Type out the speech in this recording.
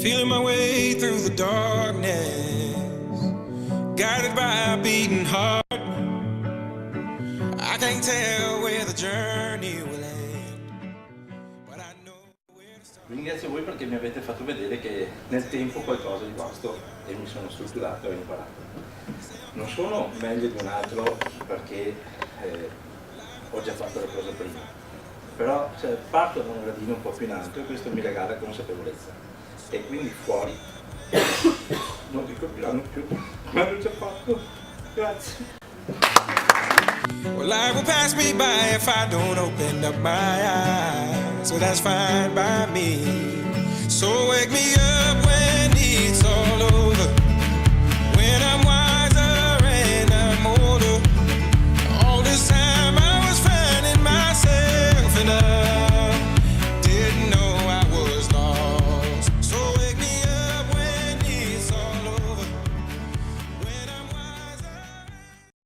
Feeling my way through the darkness, guided by a beating heart. I can't tell where the journey will end, but I know where to start. Ringrazio voi perché mi avete fatto vedere che nel tempo qualcosa di questo e mi sono strutturato e ho imparato. Non sono meglio di un altro perché ho già fatto le cose prima, però parto da un gradino un po' più in alto e questo mi regala consapevolezza. E quindi fuori non dico più, ma l'ho già fatto. Grazie. Well, life will pass me by if I don't open up my eyes, so that's fine by me. So wake me up